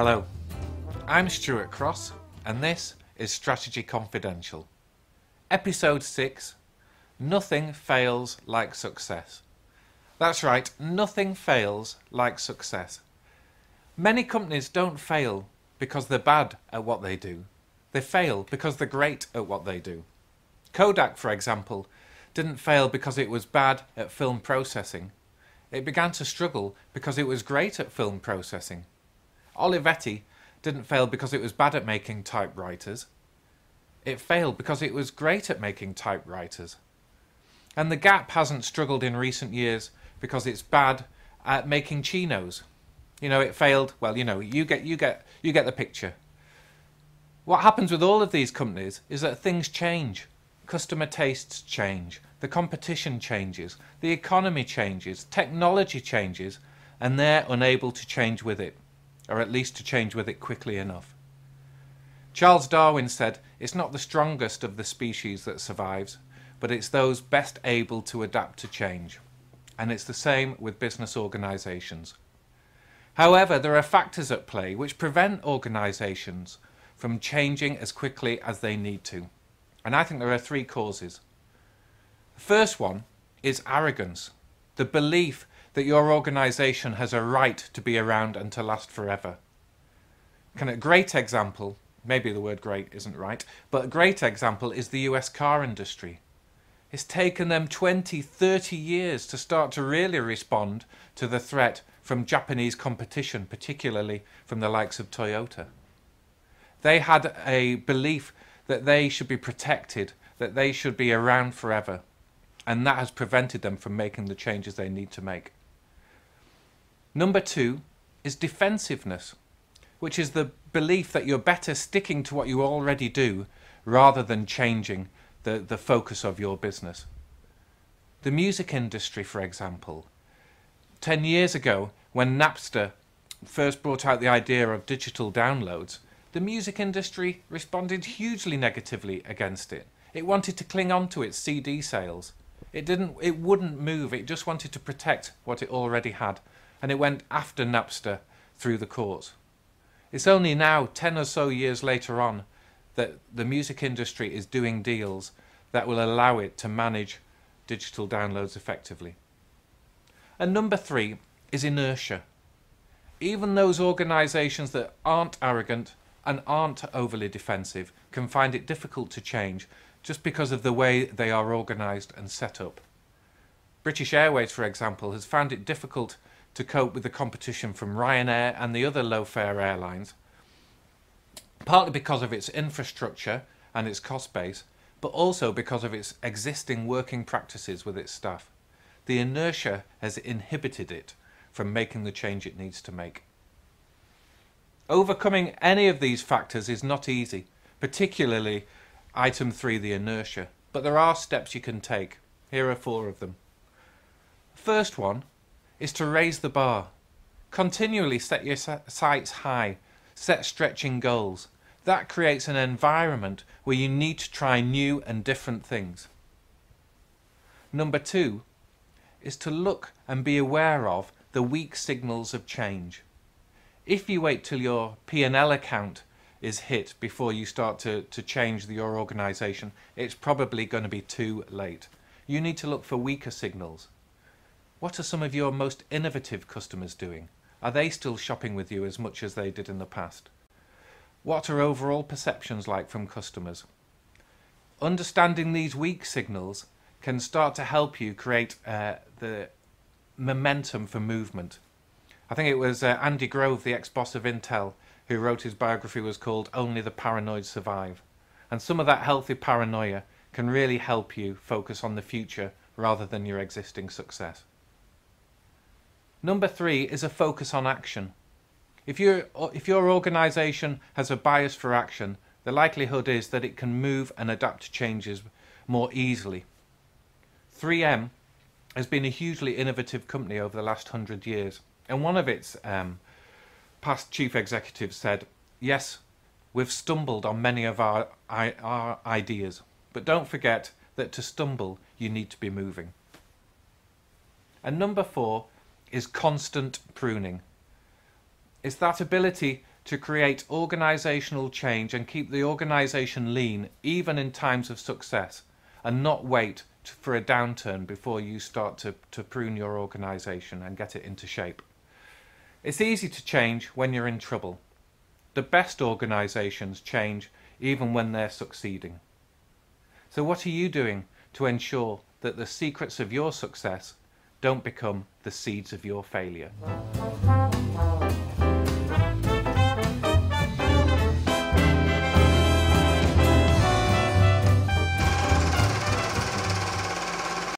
Hello, I'm Stuart Cross and this is Strategy Confidential. Episode 6, Nothing Fails Like Success. That's right, nothing fails like success. Many companies don't fail because they're bad at what they do. They fail because they're great at what they do. Kodak, for example, didn't fail because it was bad at film processing. It began to struggle because it was great at film processing. Olivetti didn't fail because it was bad at making typewriters. It failed because it was great at making typewriters. And the Gap hasn't struggled in recent years because it's bad at making chinos. It failed. Well, you get the picture. What happens with all of these companies is that things change. Customer tastes change. The competition changes. The economy changes. Technology changes, and they're unable to change with it, or at least to change with it quickly enough. Charles Darwin said, "It's not the strongest of the species that survives, but it's those best able to adapt to change." And it's the same with business organisations. However, there are factors at play which prevent organisations from changing as quickly as they need to. And I think there are 3 causes. The first one is arrogance, the belief that your organisation has a right to be around and to last forever. A great example, maybe the word great isn't right, but a great example is the US car industry. It's taken them 20, 30 years to start to really respond to the threat from Japanese competition, particularly from the likes of Toyota. They had a belief that they should be protected, that they should be around forever, and that has prevented them from making the changes they need to make. Number 2 is defensiveness, which is the belief that you're better sticking to what you already do rather than changing the focus of your business. The music industry, for example. 10 years ago, when Napster first brought out the idea of digital downloads, the music industry responded hugely negatively against it. It wanted to cling on to its CD sales. It wouldn't move. It just wanted to protect what it already had. And it went after Napster through the courts. It's only now, 10 or so years later on, that the music industry is doing deals that will allow it to manage digital downloads effectively. And number 3 is inertia. Even those organisations that aren't arrogant and aren't overly defensive can find it difficult to change just because of the way they are organised and set up. British Airways, for example, has found it difficult to cope with the competition from Ryanair and the other low-fare airlines, partly because of its infrastructure and its cost base, but also because of its existing working practices with its staff. The inertia has inhibited it from making the change it needs to make. Overcoming any of these factors is not easy, particularly item 3, the inertia, but there are steps you can take. Here are 4 of them. The first one is to raise the bar. Continually set your sights high, set stretching goals. That creates an environment where you need to try new and different things. Number 2 is to look and be aware of the weak signals of change. If you wait till your P&L account is hit before you start to change your organisation, it's probably going to be too late. You need to look for weaker signals. What are some of your most innovative customers doing? Are they still shopping with you as much as they did in the past? What are overall perceptions like from customers? Understanding these weak signals can start to help you create the momentum for movement. I think it was Andy Grove, the ex-boss of Intel, who wrote his biography was called "Only the Paranoid Survive." And some of that healthy paranoia can really help you focus on the future rather than your existing success. Number 3 is a focus on action. If your organisation has a bias for action, the likelihood is that it can move and adapt to changes more easily. 3M has been a hugely innovative company over the last 100 years. And one of its past chief executives said, "Yes, we've stumbled on many of our ideas, but don't forget that to stumble, you need to be moving." And number 4 is constant pruning. It's that ability to create organisational change and keep the organisation lean even in times of success, and not wait for a downturn before you start to prune your organisation and get it into shape. It's easy to change when you're in trouble. The best organisations change even when they're succeeding. So what are you doing to ensure that the secrets of your success don't become the seeds of your failure?